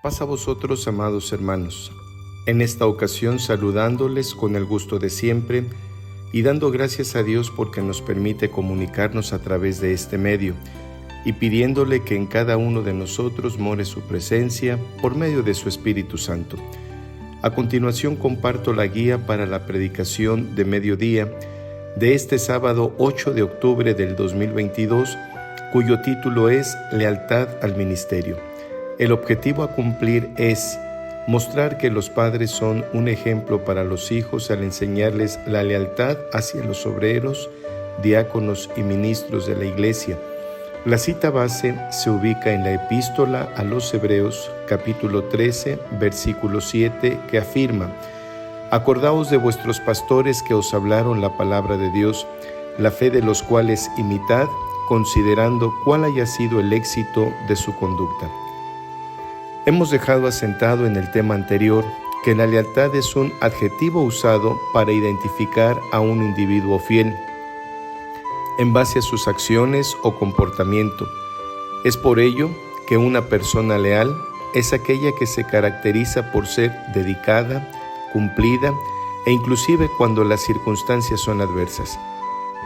Paz a vosotros, amados hermanos. En esta ocasión saludándoles con el gusto de siempre y dando gracias a Dios porque nos permite comunicarnos a través de este medio y pidiéndole que en cada uno de nosotros more su presencia por medio de su Espíritu Santo. A continuación comparto la guía para la predicación de mediodía de este sábado 8 de octubre del 2022, cuyo título es Lealtad al Ministerio. El objetivo a cumplir es mostrar que los padres son un ejemplo para los hijos al enseñarles la lealtad hacia los obreros, diáconos y ministros de la Iglesia. La cita base se ubica en la Epístola a los Hebreos, capítulo 13, versículo 7, que afirma: Acordaos de vuestros pastores que os hablaron la palabra de Dios, la fe de los cuales imitad, considerando cuál haya sido el éxito de su conducta. Hemos dejado asentado en el tema anterior que la lealtad es un adjetivo usado para identificar a un individuo fiel en base a sus acciones o comportamiento. Es por ello que una persona leal es aquella que se caracteriza por ser dedicada, cumplida e inclusive cuando las circunstancias son adversas.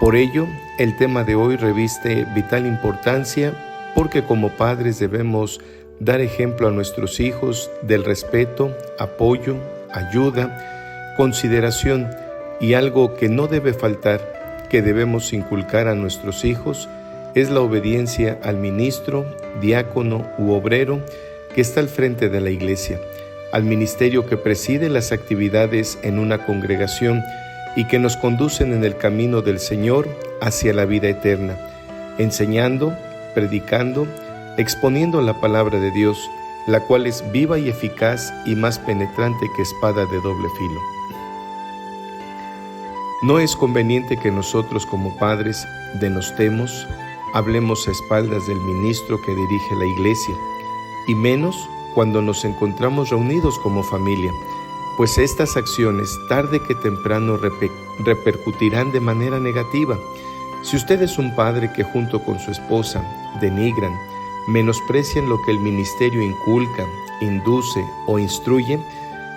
Por ello, el tema de hoy reviste vital importancia porque como padres debemos dar ejemplo a nuestros hijos del respeto, apoyo, ayuda, consideración y algo que no debe faltar, que debemos inculcar a nuestros hijos, es la obediencia al ministro, diácono u obrero que está al frente de la iglesia, al ministerio que preside las actividades en una congregación y que nos conducen en el camino del Señor hacia la vida eterna, enseñando, predicando, exponiendo la palabra de Dios, la cual es viva y eficaz y más penetrante que espada de doble filo. No es conveniente que nosotros como padres denostemos, hablemos a espaldas del ministro que dirige la iglesia, y menos cuando nos encontramos reunidos como familia, pues estas acciones tarde que temprano repercutirán de manera negativa. Si usted es un padre que junto con su esposa denigran, menosprecian lo que el ministerio inculca, induce o instruye,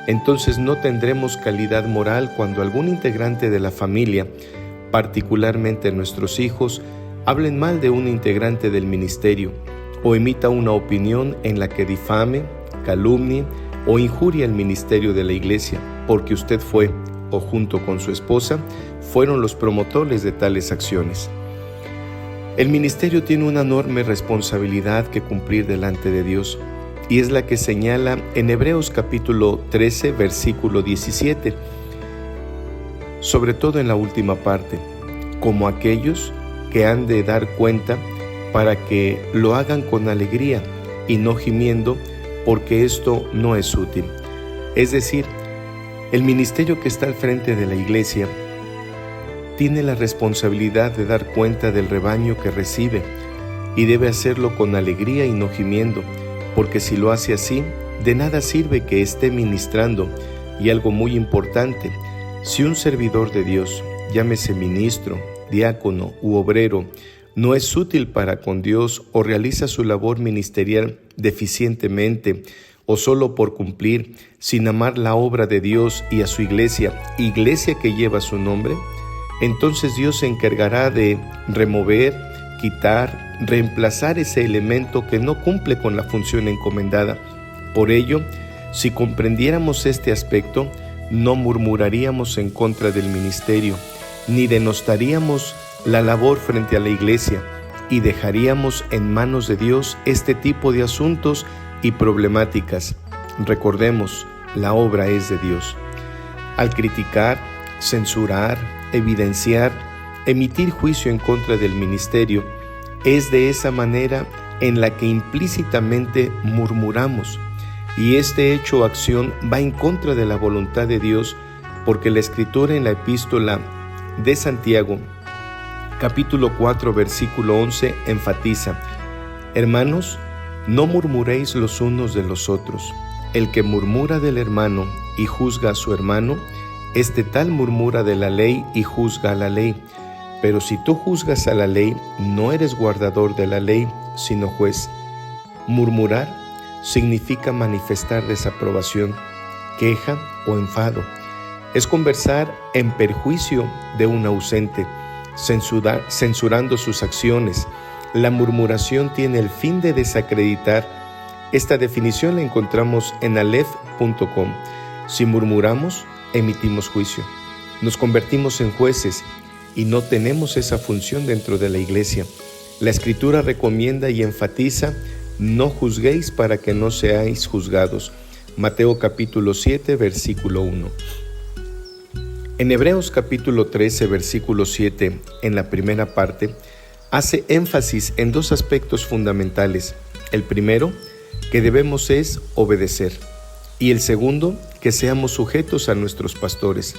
entonces no tendremos calidad moral cuando algún integrante de la familia, particularmente nuestros hijos, hablen mal de un integrante del ministerio o emita una opinión en la que difame, calumnie o injurie al ministerio de la iglesia, porque usted fue, o junto con su esposa, fueron los promotores de tales acciones. El ministerio tiene una enorme responsabilidad que cumplir delante de Dios, y es la que señala en Hebreos capítulo 13, versículo 17, sobre todo en la última parte, como aquellos que han de dar cuenta para que lo hagan con alegría y no gimiendo, porque esto no es útil. Es decir, el ministerio que está al frente de la iglesia tiene la responsabilidad de dar cuenta del rebaño que recibe y debe hacerlo con alegría y no gimiendo, porque si lo hace así, de nada sirve que esté ministrando. Y algo muy importante, si un servidor de Dios, llámese ministro, diácono u obrero, no es útil para con Dios o realiza su labor ministerial deficientemente o solo por cumplir, sin amar la obra de Dios y a su iglesia que lleva su nombre, entonces Dios se encargará de remover, quitar, reemplazar ese elemento que no cumple con la función encomendada. Por ello, si comprendiéramos este aspecto, no murmuraríamos en contra del ministerio, ni denostaríamos la labor frente a la iglesia, y dejaríamos en manos de Dios este tipo de asuntos y problemáticas. Recordemos, la obra es de Dios. Al criticar, censurar, evidenciar, emitir juicio en contra del ministerio, es de esa manera en la que implícitamente murmuramos, y este hecho o acción va en contra de la voluntad de Dios, porque la Escritura en la Epístola de Santiago, capítulo 4, versículo 11, enfatiza: Hermanos, no murmuréis los unos de los otros. El que murmura del hermano y juzga a su hermano, este tal murmura de la ley y juzga a la ley. Pero si tú juzgas a la ley, no eres guardador de la ley, sino juez. Murmurar significa manifestar desaprobación, queja o enfado. Es conversar en perjuicio de un ausente, censurando sus acciones. La murmuración tiene el fin de desacreditar. Esta definición la encontramos en aleph.com. Si murmuramos, emitimos juicio. Nos convertimos en jueces y no tenemos esa función dentro de la iglesia. La Escritura recomienda y enfatiza: no juzguéis para que no seáis juzgados. Mateo capítulo 7, versículo 1. En Hebreos capítulo 13, versículo 7, en la primera parte, hace énfasis en dos aspectos fundamentales. El primero, que debemos es obedecer. Y el segundo, que seamos sujetos a nuestros pastores.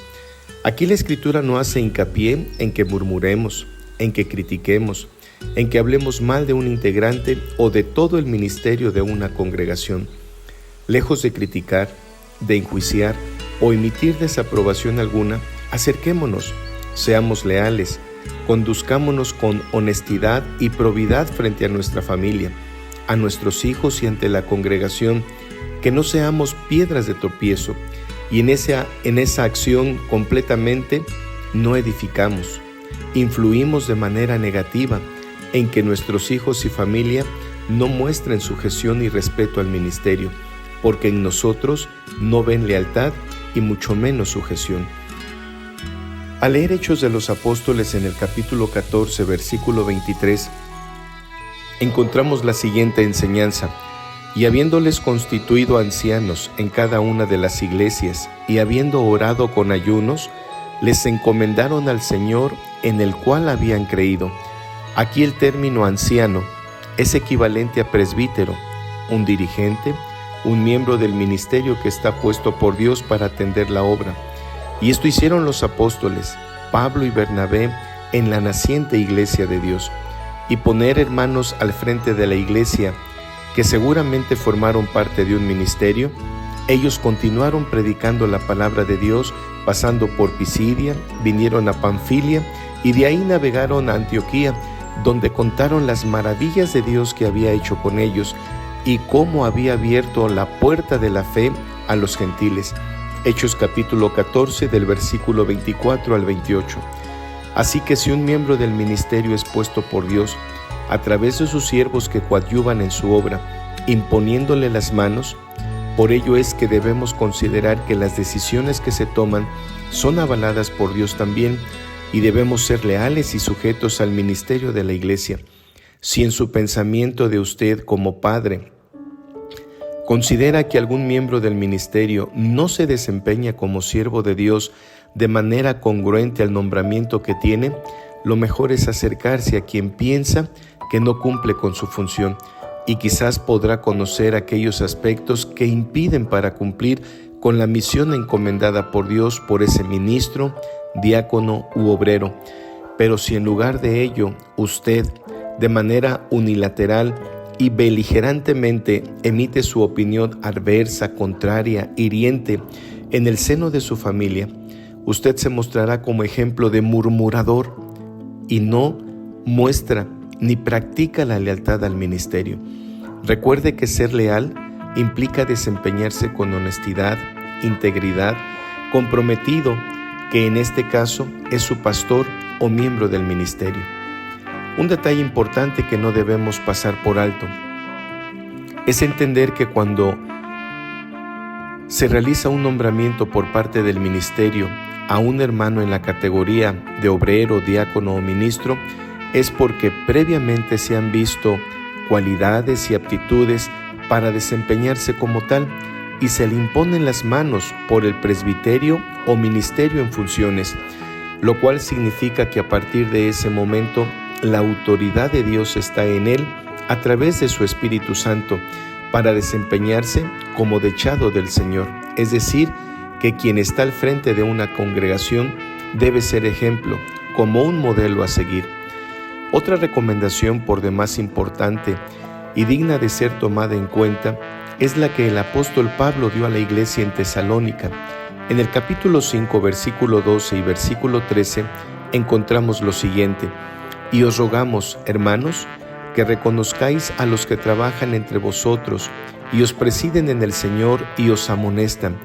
Aquí la Escritura no hace hincapié en que murmuremos, en que critiquemos, en que hablemos mal de un integrante o de todo el ministerio de una congregación. Lejos de criticar, de enjuiciar o emitir desaprobación alguna, acerquémonos, seamos leales, conduzcámonos con honestidad y probidad frente a nuestra familia, a nuestros hijos y ante la congregación, que no seamos piedras de tropiezo, y en esa acción completamente no edificamos, influimos de manera negativa en que nuestros hijos y familia no muestren sujeción y respeto al ministerio, porque en nosotros no ven lealtad y mucho menos sujeción. Al leer Hechos de los Apóstoles en el capítulo 14, versículo 23, encontramos la siguiente enseñanza: y habiéndoles constituido ancianos en cada una de las iglesias, y habiendo orado con ayunos, les encomendaron al Señor en el cual habían creído. Aquí el término anciano es equivalente a presbítero, un dirigente, un miembro del ministerio que está puesto por Dios para atender la obra. Y esto hicieron los apóstoles, Pablo y Bernabé, en la naciente iglesia de Dios. Y poner hermanos al frente de la iglesia, que seguramente formaron parte de un ministerio, ellos continuaron predicando la palabra de Dios, pasando por Pisidia, vinieron a Panfilia y de ahí navegaron a Antioquía, donde contaron las maravillas de Dios que había hecho con ellos y cómo había abierto la puerta de la fe a los gentiles. Hechos capítulo 14 del versículo 24 al 28. Así que si un miembro del ministerio es puesto por Dios a través de sus siervos que coadyuvan en su obra, imponiéndole las manos, por ello es que debemos considerar que las decisiones que se toman son avaladas por Dios también, y debemos ser leales y sujetos al ministerio de la iglesia. Si en su pensamiento de usted como padre considera que algún miembro del ministerio no se desempeña como siervo de Dios de manera congruente al nombramiento que tiene, lo mejor es acercarse a quien piensa que no cumple con su función, y quizás podrá conocer aquellos aspectos que impiden para cumplir con la misión encomendada por Dios por ese ministro, diácono u obrero. Pero si en lugar de ello usted, de manera unilateral y beligerantemente, emite su opinión adversa, contraria, hiriente en el seno de su familia, usted se mostrará como ejemplo de murmurador y no muestra ni practica la lealtad al ministerio. Recuerde que ser leal implica desempeñarse con honestidad, integridad, comprometido, que en este caso es su pastor o miembro del ministerio. Un detalle importante que no debemos pasar por alto es entender que cuando se realiza un nombramiento por parte del ministerio a un hermano en la categoría de obrero, diácono o ministro, es porque previamente se han visto cualidades y aptitudes para desempeñarse como tal y se le imponen las manos por el presbiterio o ministerio en funciones, lo cual significa que a partir de ese momento la autoridad de Dios está en él a través de su Espíritu Santo para desempeñarse como dechado del Señor. Es decir, que quien está al frente de una congregación debe ser ejemplo, como un modelo a seguir. Otra recomendación por demás importante y digna de ser tomada en cuenta es la que el apóstol Pablo dio a la iglesia en Tesalónica. En el capítulo 5, versículo 12 y versículo 13 encontramos lo siguiente: y os rogamos, hermanos, que reconozcáis a los que trabajan entre vosotros y os presiden en el Señor y os amonestan,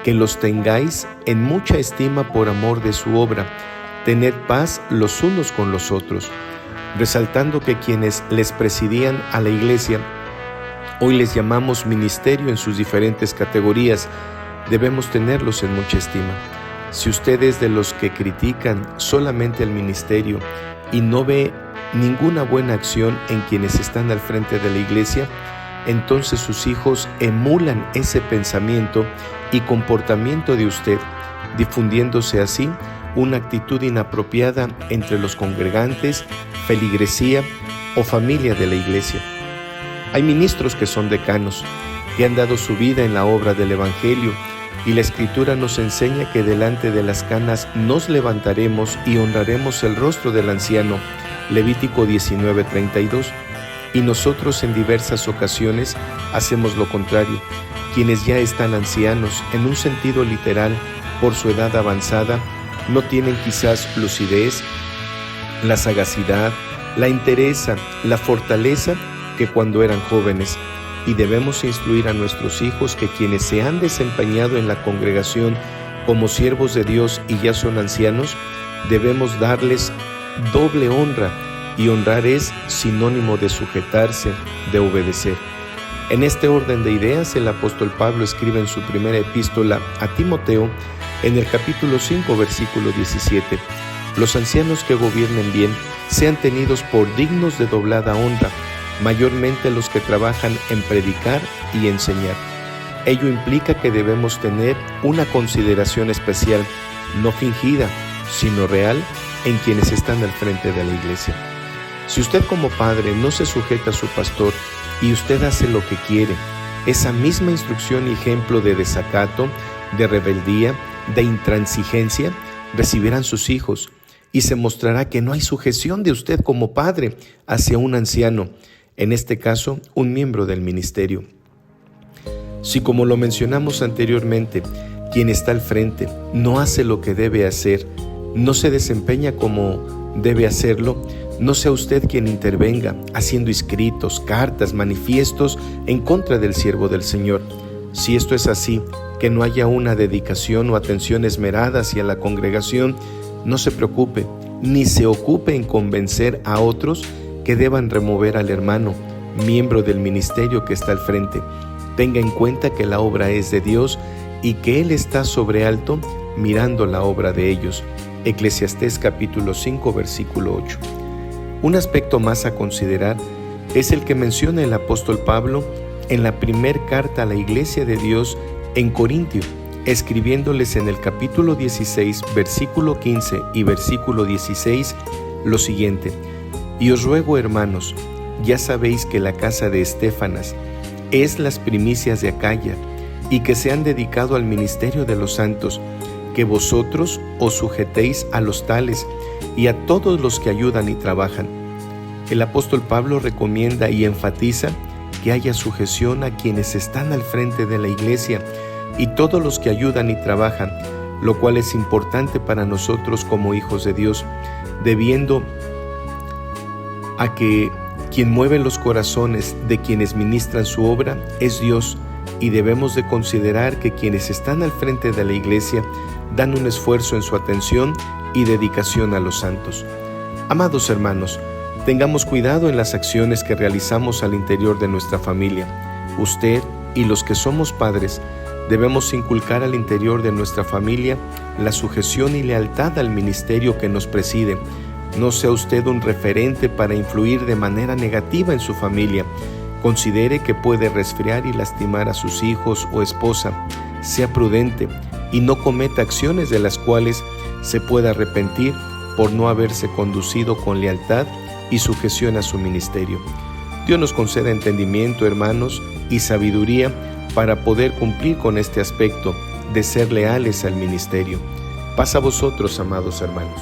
que los tengáis en mucha estima por amor de su obra. Tened paz los unos con los otros, resaltando que quienes les presidían a la iglesia, hoy les llamamos ministerio en sus diferentes categorías, debemos tenerlos en mucha estima. Si usted es de los que critican solamente el ministerio y no ve ninguna buena acción en quienes están al frente de la iglesia, entonces sus hijos emulan ese pensamiento y comportamiento de usted, difundiéndose así una actitud inapropiada entre los congregantes, feligresía o familia de la iglesia. Hay ministros que son decanos, que han dado su vida en la obra del Evangelio, y la Escritura nos enseña que delante de las canas nos levantaremos y honraremos el rostro del anciano, Levítico 19:32. Y nosotros en diversas ocasiones hacemos lo contrario. Quienes ya están ancianos, en un sentido literal, por su edad avanzada, no tienen quizás lucidez, la sagacidad, la entereza, la fortaleza que cuando eran jóvenes. Y debemos instruir a nuestros hijos que quienes se han desempeñado en la congregación como siervos de Dios y ya son ancianos, debemos darles doble honra, y honrar es sinónimo de sujetarse, de obedecer. En este orden de ideas, el apóstol Pablo escribe en su primera epístola a Timoteo, en el capítulo 5, versículo 17, los ancianos que gobiernen bien sean tenidos por dignos de doblada honra, mayormente los que trabajan en predicar y enseñar. Ello implica que debemos tener una consideración especial, no fingida, sino real, en quienes están al frente de la iglesia. Si usted como padre no se sujeta a su pastor y usted hace lo que quiere, esa misma instrucción y ejemplo de desacato, de rebeldía, de intransigencia, recibirán sus hijos, y se mostrará que no hay sujeción de usted como padre hacia un anciano, en este caso, un miembro del ministerio. Si, como lo mencionamos anteriormente, quien está al frente no hace lo que debe hacer, no se desempeña como debe hacerlo, no sea usted quien intervenga, haciendo escritos, cartas, manifiestos en contra del siervo del Señor. Si esto es así, que no haya una dedicación o atención esmerada hacia la congregación, no se preocupe, ni se ocupe en convencer a otros que deban remover al hermano, miembro del ministerio que está al frente. Tenga en cuenta que la obra es de Dios y que Él está sobre alto mirando la obra de ellos. Eclesiastés capítulo 5, versículo 8. Un aspecto más a considerar es el que menciona el apóstol Pablo en la primer carta a la iglesia de Dios en Corintio, escribiéndoles en el capítulo 16, versículo 15 y versículo 16 lo siguiente: y os ruego, hermanos, ya sabéis que la casa de Estéfanas es las primicias de Acaya, y que se han dedicado al ministerio de los santos, que vosotros os sujetéis a los tales y a todos los que ayudan y trabajan. El apóstol Pablo recomienda y enfatiza que haya sujeción a quienes están al frente de la iglesia y todos los que ayudan y trabajan, lo cual es importante para nosotros como hijos de Dios, debiendo a que quien mueve los corazones de quienes ministran su obra es Dios, y debemos de considerar que quienes están al frente de la iglesia dan un esfuerzo en su atención y dedicación a los santos. Amados hermanos, tengamos cuidado en las acciones que realizamos al interior de nuestra familia. Usted y los que somos padres debemos inculcar al interior de nuestra familia la sujeción y lealtad al ministerio que nos preside. No sea usted un referente para influir de manera negativa en su familia. Considere que puede resfriar y lastimar a sus hijos o esposa. Sea prudente y no cometa acciones de las cuales se pueda arrepentir por no haberse conducido con lealtad y sujeción a su ministerio. Dios nos conceda entendimiento, hermanos, y sabiduría para poder cumplir con este aspecto de ser leales al ministerio. Paz a vosotros, amados hermanos.